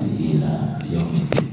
إلى يوم الدين.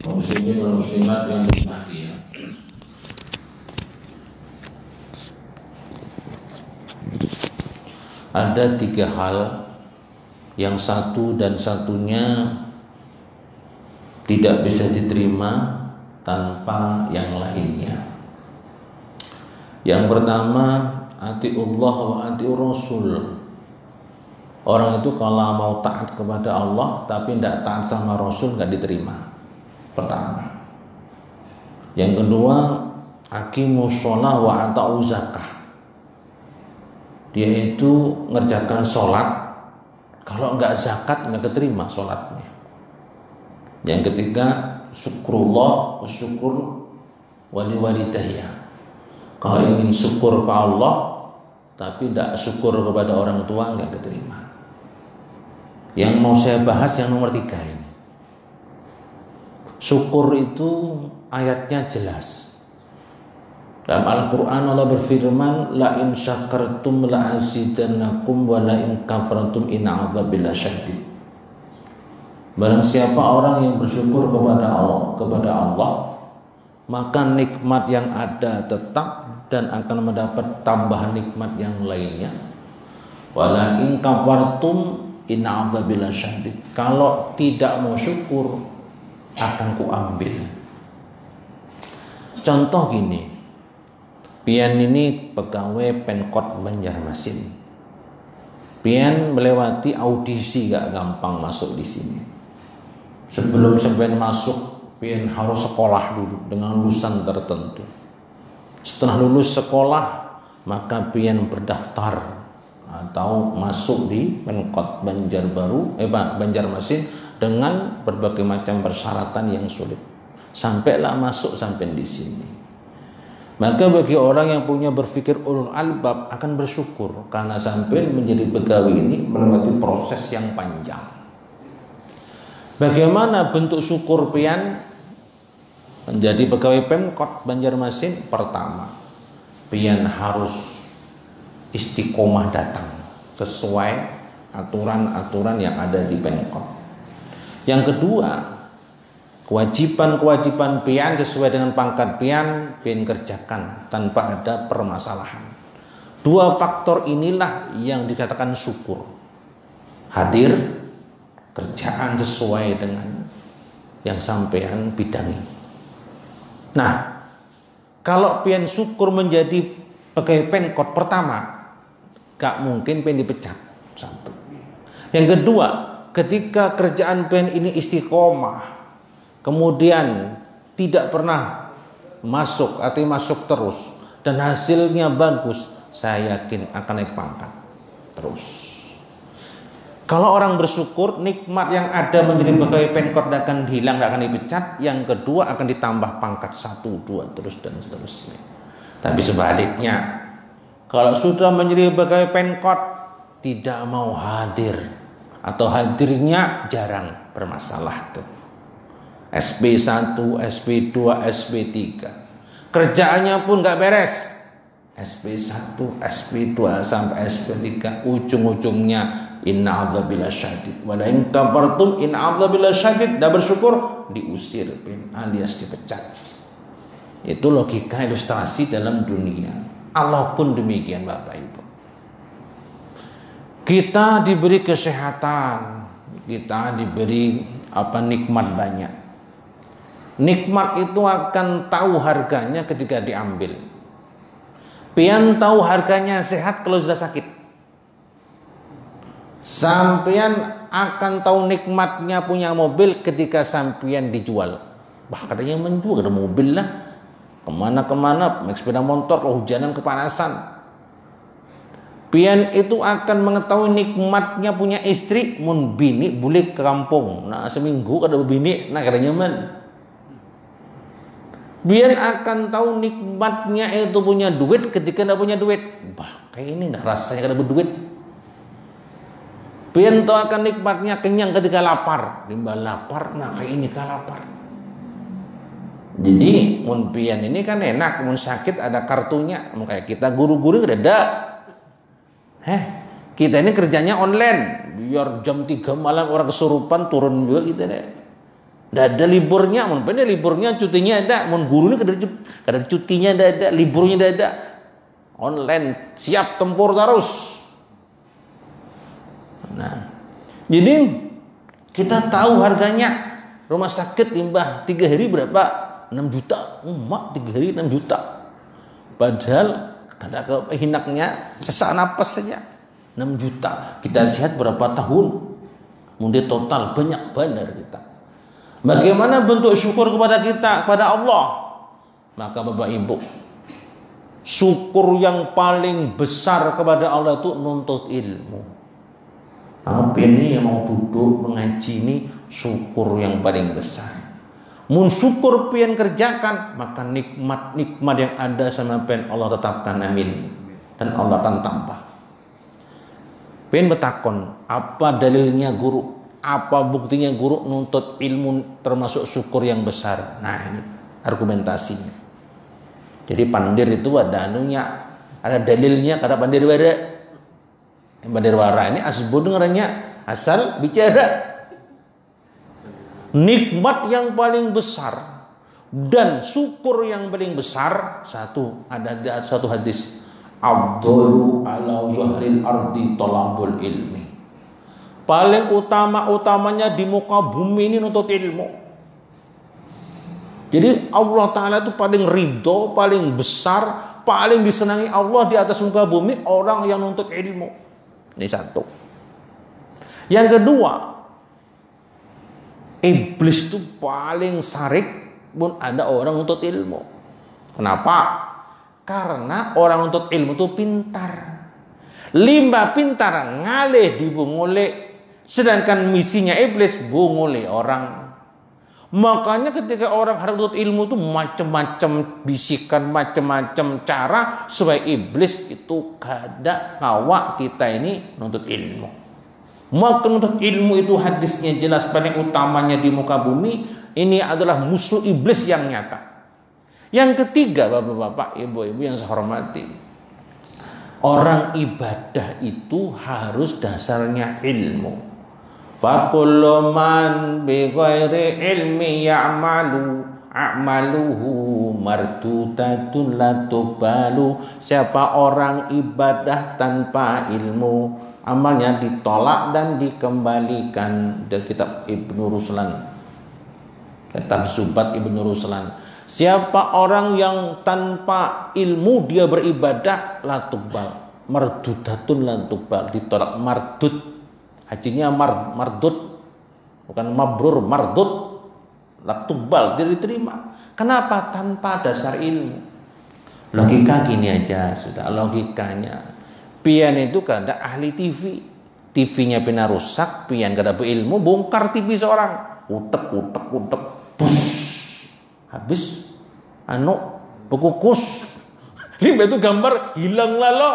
Muslimin dan muslimat yang dirahmati ya. Ada tiga hal yang satu dan satunya tidak bisa diterima tanpa yang lainnya. Yang pertama, atiullah wa atiur rasul. Orang itu kalau mau taat kepada Allah tapi tidak taat sama Rasul nggak diterima. Pertama. Yang kedua, aqimus sholah wa ata'u zakah. Dia itu ngerjakan sholat, kalau nggak zakat nggak keterima sholatnya. Yang ketiga, syukurullah wa syukur wali walidayya. Kalau ingin syukur ke Allah tapi tidak syukur kepada orang tua nggak keterima. Yang mau saya bahas yang nomor 3 ini. Syukur itu ayatnya jelas. Dalam Al-Quran Allah berfirman, la in syakartum la azidannakum wa la in kafartum inna adzabi lasyadid. Barang siapa orang yang bersyukur kepada Allah, maka nikmat yang ada tetap dan akan mendapat tambahan nikmat yang lainnya. Wa la in kafartum inna adzabi lasyadid. Kalau tidak mau syukur akan kuambil. Contoh gini, Pian ini pegawai Pemkot Banjarmasin. Pian melewati audisi gak gampang masuk di sini. Sebelum sampai masuk, Pian harus sekolah dulu dengan lulusan tertentu. Setelah lulus sekolah, maka Pian berdaftar atau masuk di Pemkot Banjarmasin dengan berbagai macam persyaratan yang sulit. Sampailah masuk sampai di sini. Maka bagi orang yang punya berpikir ulul albab akan bersyukur karena sampai menjadi pegawai ini melewati proses yang panjang. Bagaimana bentuk syukur Pian menjadi pegawai Pemkot Banjarmasin? Pertama, Pian harus istiqomah datang sesuai aturan-aturan yang ada di Pemkot. Yang kedua, kewajiban-kewajiban Pian sesuai dengan pangkat Pian kerjakan tanpa ada permasalahan. 2 faktor inilah yang dikatakan syukur. Hadir, kerjaan sesuai dengan yang sampean bidangi. Nah, kalau Pian syukur menjadi pegawai Pemkot, pertama, gak mungkin Pian dipecat. Satu. Yang kedua, ketika kerjaan Pian ini istiqomah, kemudian tidak pernah masuk atau masuk terus dan hasilnya bagus, saya yakin akan naik pangkat terus. Kalau orang bersyukur, nikmat yang ada menjadi pegawai Pemkot akan hilang, tidak akan dipecat. Yang kedua akan ditambah pangkat 1, 2 terus dan seterusnya. Tapi sebaliknya, kalau sudah menjadi pegawai Pemkot tidak mau hadir atau hadirnya jarang, bermasalah tuh. SP1, SP2, SP3. Kerjaannya pun gak beres. SP1, SP2 sampai SP3, ujung-ujungnya inna adzabi lasyadid. Wa la in kafartum inna adzabi lasyadid. Dah bersyukur diusir alias dipecat. Itu logika ilustrasi dalam dunia. Allah pun demikian Bapak Ibu. Kita diberi kesehatan, kita diberi nikmat banyak. Nikmat itu akan tahu harganya ketika diambil. Pian tahu harganya sehat kalau sudah sakit. Sampian akan tahu nikmatnya punya mobil ketika sampian dijual. Bahkan yang menjual ada mobil lah. Kemana-kemana, naik sepeda motor, kehujanan, kepanasan. Pian itu akan mengetahui nikmatnya punya istri, mun bini boleh ke kampung. Nah seminggu ada bini, nah kada nyaman. Pian akan tahu nikmatnya itu punya duit ketika tidak punya duit. Bah, kayak ini nggak rasanya kada berduit. Pian tahu akan nikmatnya kenyang ketika lapar. Timbal lapar, nah kayak ini kan lapar. Jadi mun pian ini kan enak, mun sakit ada kartunya. Kayak kita guru-guru ada. Kita ini kerjanya online, biar jam 3 malam orang kesurupan turun juga kita deh. Nggak ada liburnya, mun pendek liburnya, cutinya ada, mun guru ini kadang cutinya ada, liburnya ada. Online siap tempur terus. Nah, jadi kita tahu harganya rumah sakit limbah 3 hari berapa? 6 juta. Mak 3 hari 6 juta. Padahal kada kehinaknya sesak napas saja 6 juta. Kita sehat berapa tahun? Mungkin total banyak bandar kita. Bagaimana bentuk syukur kepada kita, kepada Allah? Maka Bapak Ibu, syukur yang paling besar kepada Allah itu nuntut ilmu. Apa ini yang mau duduk mengaji ini syukur yang paling besar. Mun syukur pian kerjakan, maka nikmat-nikmat yang ada sama pian Allah tetapkan, amin. Dan Allah akan tambah. Pian betakon, apa dalilnya guru? Apa buktinya guru nuntut ilmu termasuk syukur yang besar? Nah, ini argumentasinya. Jadi pandir itu ada anunya, ada dalilnya, kata pandir wara. Pandir wara ini asbun dengarannya asal bicara. Nikmat yang paling besar dan syukur yang paling besar, ada satu hadis, afdalu ala zahril ardi talabul ilmi. Paling utamanya di muka bumi ini nuntut ilmu. Jadi Allah Ta'ala itu paling ridho, paling besar, paling disenangi Allah di atas muka bumi orang yang nuntut ilmu. Ini satu. Yang kedua, iblis itu paling sarik pun ada orang nuntut ilmu. Kenapa? Karena orang nuntut ilmu itu pintar. Limbah pintar ngalih dibungule, sedangkan misinya iblis bungule orang. Makanya ketika orang harus nuntut ilmu itu macam-macam bisikan, macam-macam cara supaya iblis itu kada ngawak kita ini nuntut ilmu. Maka nuntut ilmu itu hadisnya jelas paling utamanya di muka bumi. Ini adalah musuh iblis yang nyata. Yang ketiga, bapak-bapak, ibu-ibu yang saya hormati, orang ibadah itu harus dasarnya ilmu. Fakullu man bi ghairi ilmi ya'malu a'maluhu mardudatun la tubalu. Siapa orang ibadah tanpa ilmu, amalnya ditolak dan dikembalikan. Dari kitab Ibnu Ruslan, kitab Zubat Ibnu Ruslan. Siapa orang yang tanpa ilmu dia beribadah, la tuqbal, mardudatun la tuqbal, ditolak. Mardud hajinya mardud, bukan mabrur, mardud, la tuqbal, tidak diterima. Kenapa? Tanpa dasar ilmu. Logika gini aja sudah, logikanya. Pian itu kada ahli TV, TV-nya pina rusak, pian kada berilmu, bongkar TV seorang, utek, bus, habis, bekukus, lihat itu gambar hilang lalo.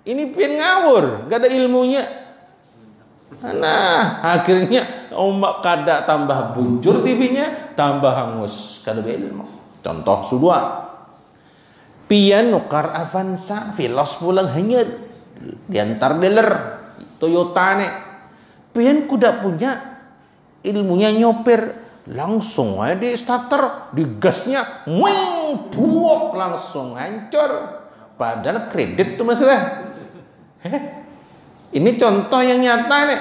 Ini pian ngawur, gak ada ilmunya. Nah, akhirnya ombak kada tambah bujur TV-nya, tambah hangus, kada berilmu. Contoh sudua. Pian nukar Avanza, Veloz pulang hanyut, diantar dealer Toyota nih. Pian kuda punya ilmunya nyopir, langsung aja di starter, di gasnya, wing, buok, langsung hancur. Padahal kredit tuh masalah. Ini contoh yang nyata nih.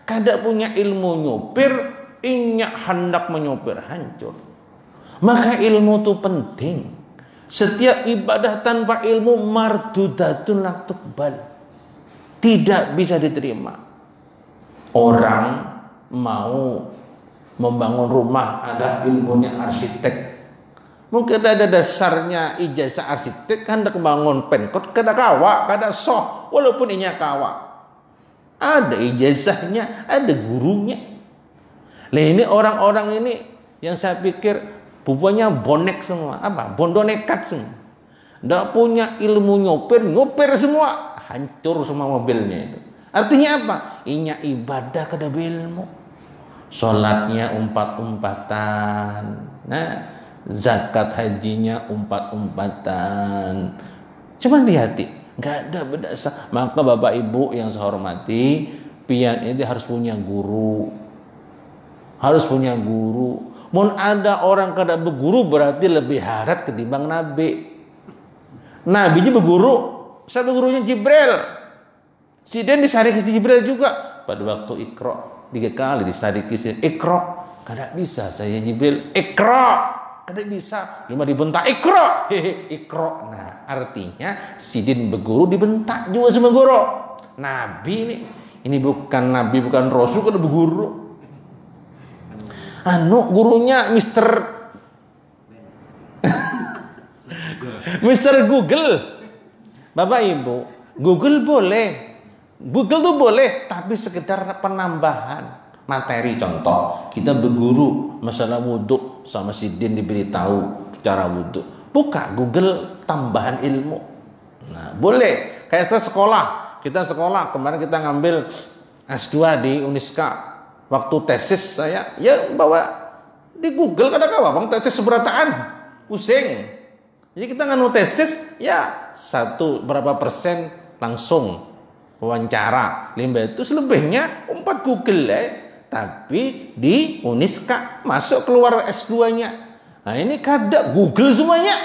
Kada punya ilmu nyopir, inyak hendak menyopir, hancur. Maka ilmu itu penting. Setiap ibadah tanpa ilmu mardudatun la tuqbal, tidak bisa diterima. Orang mau membangun rumah ada ilmunya arsitek, mungkin ada dasarnya ijazah arsitek, hendak bangun penkot kada kawa, kada soh, walaupun inya kawa. Ada ijazahnya, ada gurunya. Lah ini orang-orang ini yang saya pikir bupanya bonek semua, apa? Bondo nekat semua. Nggak punya ilmu nyopir semua, hancur semua mobilnya itu. Artinya apa? Inya ibadah kada berilmu. Salatnya umpat-umpatan. Nah, zakat hajinya umpat-umpatan. Cuman di hati, Nggak ada berdasar. Maka Bapak Ibu yang saya hormati, pian ini harus punya guru. Harus punya guru. Mun ada orang kada berguru berarti lebih harat ketimbang Nabi. Nabi aja berguru, saya bergurunya Jibril. Si Den disarik ke Jibril juga. Pada waktu Iqra 3 kali disarik ke Iqra, kada bisa saya Jibril. Iqra, kada bisa. Cuma dibentak Iqra, Iqra. Nah, artinya si Den berguru dibentak juga sama guru. Nabi ini bukan Nabi, bukan Rasul, kada berguru. Gurunya Mister Google. Bapak Ibu, Google tuh boleh, tapi sekedar penambahan materi. Contoh, kita berguru masalah wudhu sama si Din, diberitahu cara wudhu, buka Google tambahan ilmu. Nah, boleh. Kayak kita sekolah kemarin kita ngambil S2 di Uniska. Waktu tesis saya, ya bawa di Google, kada kawa bang tesis seberataan, pusing. Jadi kita nganu tesis, ya berapa persen langsung wawancara, limbah itu selebihnya 4 Google tapi di Uniska masuk keluar S2-nya. Nah ini kada Google semuanya.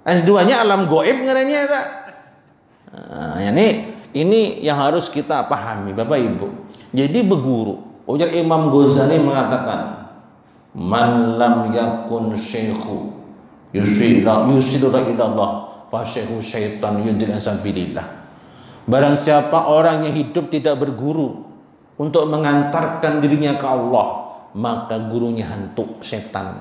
S2-nya alam goib ngaranya tak. Nah, ini yang harus kita pahami Bapak Ibu. Jadi berguru. Ujar Imam Ghazali mengatakan, man lam yakun syekhu yusilu ilallah fa syekhu syaitan yudil ansabilillah. Barang siapa orang yang hidup tidak berguru untuk mengantarkan dirinya ke Allah, maka gurunya hantu, setan.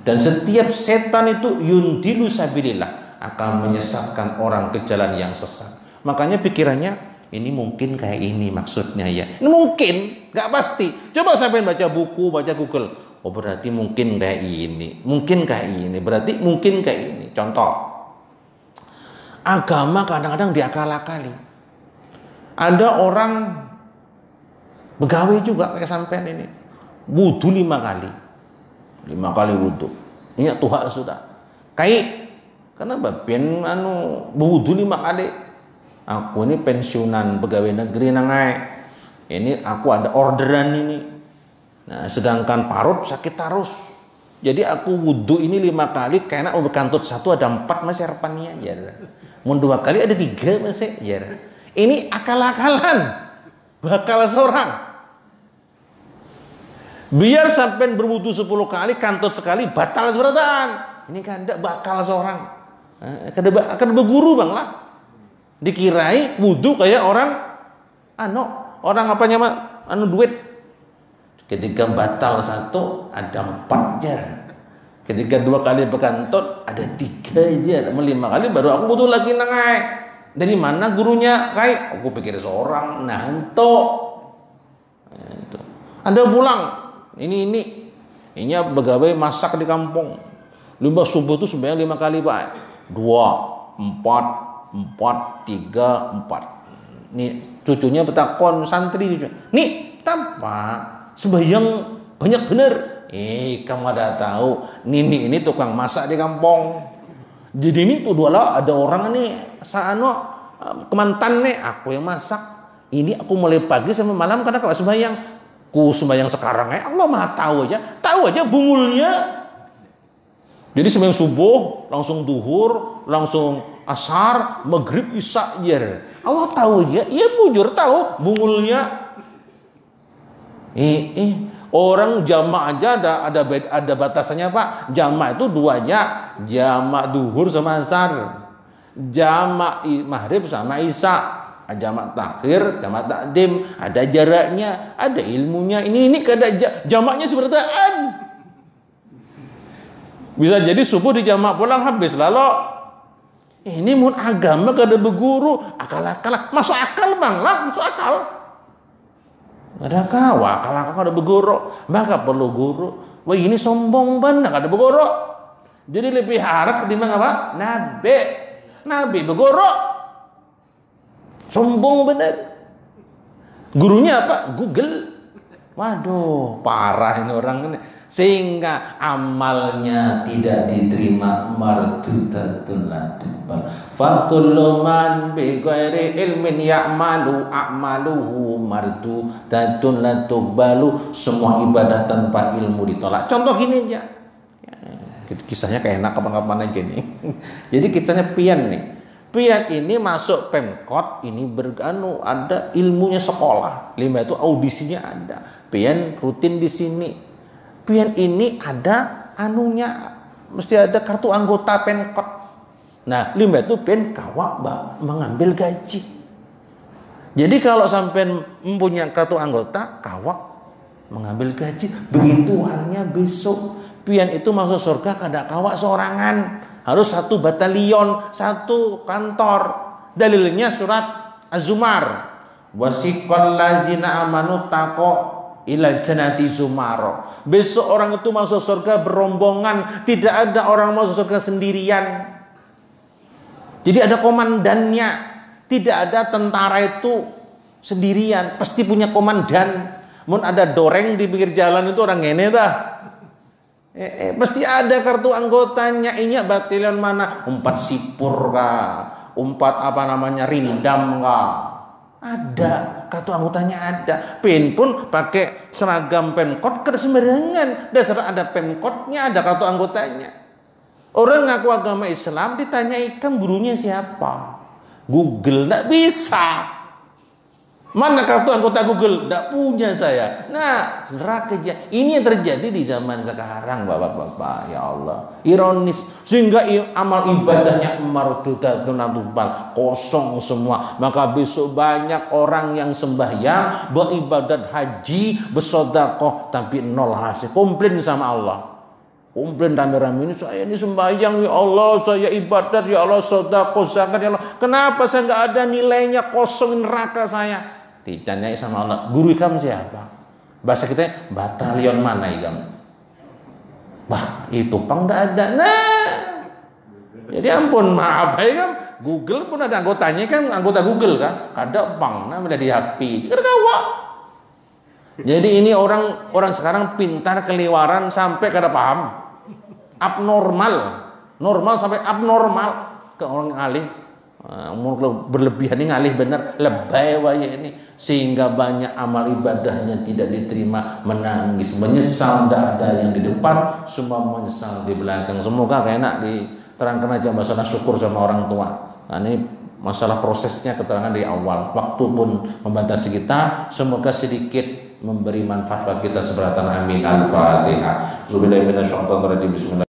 Dan setiap setan itu yundilu sabilillah, akan menyesatkan orang ke jalan yang sesat. Makanya pikirannya, ini mungkin kayak ini maksudnya ya. Ini mungkin, nggak pasti. Coba sampai baca buku, baca Google. Oh berarti mungkin kayak ini. Mungkin kayak ini. Berarti mungkin kayak ini. Contoh. Agama kadang-kadang diakal-akali. Ada orang begawe juga kayak sampean ini. Wudu 5 kali. 5 kali wudu. Ini Tuhan sudah. Kayak karena bapian wudu 5 kali. Aku ini pensiunan pegawai negeri nangai. Ini aku ada orderan ini. Nah, sedangkan parut sakit terus. Jadi aku wudhu ini 5 kali karena berkantut 1 ada 4 masih harapannya ya. Mun 2 kali ada 3 masih ya. Ini akal-akalan. Bakal seorang. Biar sampai berwudhu 10 kali, kantut sekali, batal seberataan. Ini kan tidak bakal seorang. Akan berguru bang lah. Dikirai wudhu kayak orang apanya duit. Ketika batal 1 ada 4 jar. Ketika 2 kali berkantut ada 3 jar. 5 kali baru aku wudhu lagi nangai. Dari mana gurunya? Kayak aku pikir seorang nanto. Itu. Ada pulang. Ini pegawai masak di kampung. Limbah subuh itu sebenarnya 5 kali Pak. 2, 4, 3, 4. Nih cucunya petakon santri cucu. Nih tampak sembahyang banyak bener. Kamu ada tahu Nini ini tukang masak di kampung. Jadi ini tuh ada orang nih kemantan nih aku yang masak. Ini aku mulai pagi sampai malam karena kalau sembahyang. Ku sembahyang sekarang Allah Maha tahu aja bungulnya. Jadi sembahyang subuh langsung duhur, langsung asar, maghrib, isya, Allah tahu aja, iya bujur tahu bungulnya. Orang jamak aja ada batasannya Pak. Jamak itu 2 aja, jamak duhur sama asar, jamak maghrib sama isya. Jamak takhir, jamak takdim, ada jaraknya, ada ilmunya. Ini kada jamaknya seberataan. Bisa jadi subuh di jamak pulang habis lalu. Ini mun agama kada berguru, akal-akal. Masuk akal bang lah, masuk akal. Kada kawa, akal-akal kada berguru, maka perlu guru. Wah ini sombong benar kada berguru. Jadi lebih harap ketimbang apa? Nabi berguru. Sombong benar. Gurunya apa? Google. Waduh, parah ini orang ini. sehingga amalnya tidak diterima, mardudatun la tuqbal. Fa kullu man bi ghairi ilmin ya'malu a'maluhu mardudatun la tuqbalu. Semua ibadah tanpa ilmu ditolak. Contoh gini aja. Kisahnya kayak enak kapan-kapan aja nih. Jadi kisahnya pian nih. Pian ini masuk Pemkot, ini ada ilmunya sekolah. 5 itu audisinya ada. Pian rutin di sini. Pian ini ada anunya, mesti ada kartu anggota Pemkot. Nah, 5 itu pian kawak mengambil gaji. Jadi kalau sampai mempunyai kartu anggota, kawak mengambil gaji. Begitu halnya besok. Pian itu masuk surga kada kawak seorangan. Harus 1 batalion, 1 kantor. Dalilnya surat Az-Zumar. Wasiqal lazina amanu taqo ila jannati zumaro. Besok orang itu masuk surga berombongan, tidak ada orang masuk surga sendirian. Jadi ada komandannya, tidak ada tentara itu sendirian, pasti punya komandan. Mun ada doreng di pinggir jalan itu orang ngene dah. Pasti ada kartu anggotanya. Ini batalion mana? 4 sipur kah? 4 rindam kah? Ada kartu anggotanya ada. Pin pun pakai seragam Pemkot kada sembarangan. Dasar ada Pemkotnya, ada kartu anggotanya. Orang ngaku agama Islam ditanya ikan gurunya siapa? Google nggak bisa. Mana kartu anggota Google? Tidak punya saya. Nah, neraka aja. Ini yang terjadi di zaman sekarang, bapak-bapak. Ya Allah, ironis. Sehingga amal ibadahnya mardudatun la tuqbal, kosong semua. Maka besok banyak orang yang sembahyang, beribadat haji, bersedekah, tapi nol hasil. Komplain sama Allah. Komplain rame-rame, ini saya ini sembahyang ya Allah, saya ibadat ya Allah, sedekah, zakat ya Allah. Kenapa saya nggak ada nilainya, kosong neraka saya? Ditanyai sama Allah, guru kamu siapa? Bahasa kita, batalion mana kamu? Bah, itu pang enggak ada. Nah, jadi ampun, maaf ya kan. Google pun ada anggotanya kan, anggota Google kan. Kada pang, nah udah di HP. Kada kawa. Jadi ini orang sekarang pintar keliwaran sampai kada paham. Abnormal, normal sampai abnormal ke orang alih. Berlebihan ini ngalih benar lebay waya ini, sehingga banyak amal ibadahnya tidak diterima, menangis, menyesal, tidak ada yang di depan, semua menyesal di belakang. Semoga enak diterangkan aja masalah syukur sama orang tua. Nah, ini masalah prosesnya keterangan di awal. Waktu pun membatasi kita, semoga sedikit memberi manfaat bagi kita seberatan. Amin. Al-Fatihah. Bismillahirrahmanirrahim.